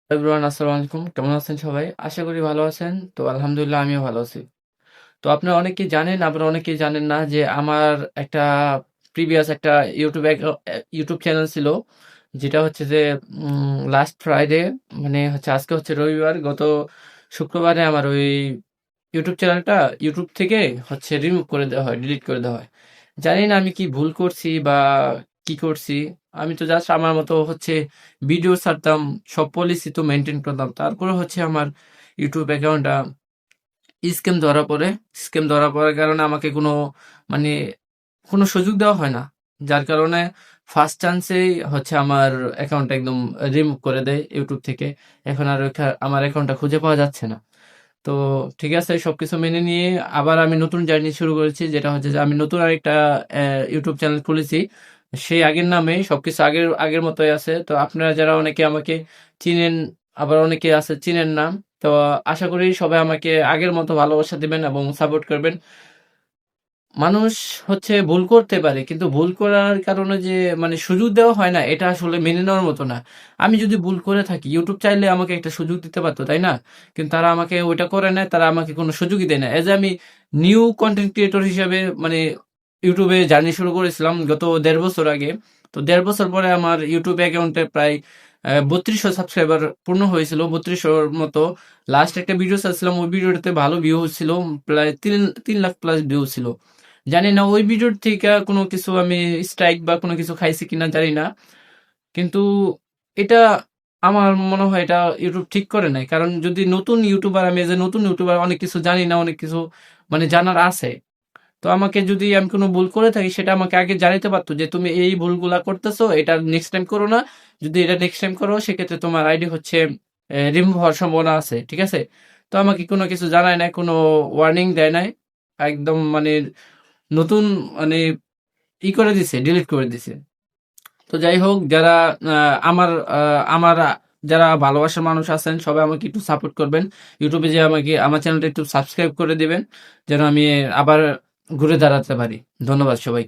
Everyone আসসালামু আলাইকুম। কেমন আছেন সবাই? আশা করি ভালো আছেন। তো আলহামদুলিল্লাহ আমিও ভালো আছি। তো আপনারা অনেকেই জানেন, আবার অনেকেই জানেন না যে আমার একটা প্রিভিয়াস একটা ইউটিউব চ্যানেল ছিল। যেটা হচ্ছে যে লাস্ট ফ্রাইডে মানে হচ্ছে আজকে হচ্ছে রবিবার। গত শুক্রবারে আমার ওই ইউটিউব চ্যানেলটা ইউটিউব থেকে হচ্ছে রিমুভ করে দেওয়া হয়, ডিলিট করে দেওয়া হয়। জানি না আমি কি ভুল করছি বা কি করছি। আমি তো জাস্ট আমার মতো হচ্ছে ভিডিও ছাড়তাম, সব পলিসি তো মেনটেন করতাম। তারপরে হচ্ছে আমার ইউটিউব অ্যাকাউন্টটা স্ক্যাম ধরা পড়ার কারণে আমাকে মানে কোনো সুযোগ দেওয়া হয় না। যার কারণে ফার্স্ট চান্সেই হচ্ছে আমার অ্যাকাউন্টটা একদম রিমুভ করে দেয় ইউটিউব থেকে। এখন আর আমার অ্যাকাউন্টটা খুঁজে পাওয়া যাচ্ছে না। তো ঠিক আছে, সবকিছু মেনে নিয়ে আবার আমি নতুন জার্নি শুরু করেছি, যেটা হচ্ছে যে আমি নতুন আরেকটা ইউটিউব চ্যানেল খুলেছি। সেই আগের নামেই সবকিছু আগের আগের মতোই আছে। তো আপনারা যারা অনেকে আমাকে চিনেন, আবার অনেকে আছে চিনেন না। তো আশা করি সবাই আমাকে আগের মতো ভালোবাসা দিবেন এবং সাপোর্ট করবেন। মানুষ হচ্ছে ভুল করতে পারে, কিন্তু ভুল করার কারণে যে মানে সুযোগ দেওয়া হয় না, এটা আসলে মেনে নেওয়ার মতো না। আমি যদি ভুল করে থাকি, ইউটিউব চাইলে আমাকে একটা সুযোগ দিতে পারতো, তাই না? কিন্তু তারা আমাকে ওইটা করে নেয়, তারা আমাকে কোনো সুযোগই দেয় না। এজ আমি নিউ কন্টেন্ট ক্রিয়েটর হিসাবে মানে ইউটিউবে জার্নি শুরু করেছিলাম গত ১.৫ বছর আগে। তো ১.৫ বছর পরে আমার ইউটিউব অ্যাকাউন্টে প্রায় ৩২০০ সাবস্ক্রাইবার পূর্ণ হয়েছিল, ৩২০০ মতো। লাস্ট একটা ভিডিও ছাড়ছিলাম, ওই ভিডিওটাতে ভালো ভিউ ছিল, প্রায় ৩ লাখ প্লাস ভিউ ছিল। জানি না ওই ভিডিওর থেকে কোনো কিছু আমি স্ট্রাইক বা কোনো কিছু খাইছি কিনা জানি না। কিন্তু এটা আমার মনে হয় এটা ইউটিউব ঠিক করে নাই। কারণ যদি নতুন ইউটিউবার, আমি এজ এ নতুন ইউটিউবার অনেক কিছু জানি না, অনেক কিছু মানে জানার আছে। তো আমাকে যদি আমি কোনো ভুল করে থাকি, সেটা আমাকে আগে জানাইতে পারতো যে তুমি এই ভুলগুলা করতেছো, এটা নেক্সট টাইম করো না। যদি এটা নেক্সট টাইম করো, সেক্ষেত্রে তোমার আইডি হচ্ছে রিমুভ হওয়ার সম্ভাবনা আছে। ঠিক আছে? তো আমাকে কোনো কিছু জানায় নাই, কোনো ওয়ার্নিং দেয় নাই। একদম মানে নতুন মানে করে দিছে, ডিলিট করে দিছে। তো যাই হোক, যারা আমার যারা ভালোবাসার মানুষ আছেন, সবাই আমাকে একটু সাপোর্ট করবেন। ইউটিউবে যে আমাকে আমার চ্যানেলটা একটু সাবস্ক্রাইব করে দিবেন, যেন আমি আবার ঘুরে দাঁড়াতে পারি। ধন্যবাদ সবাই।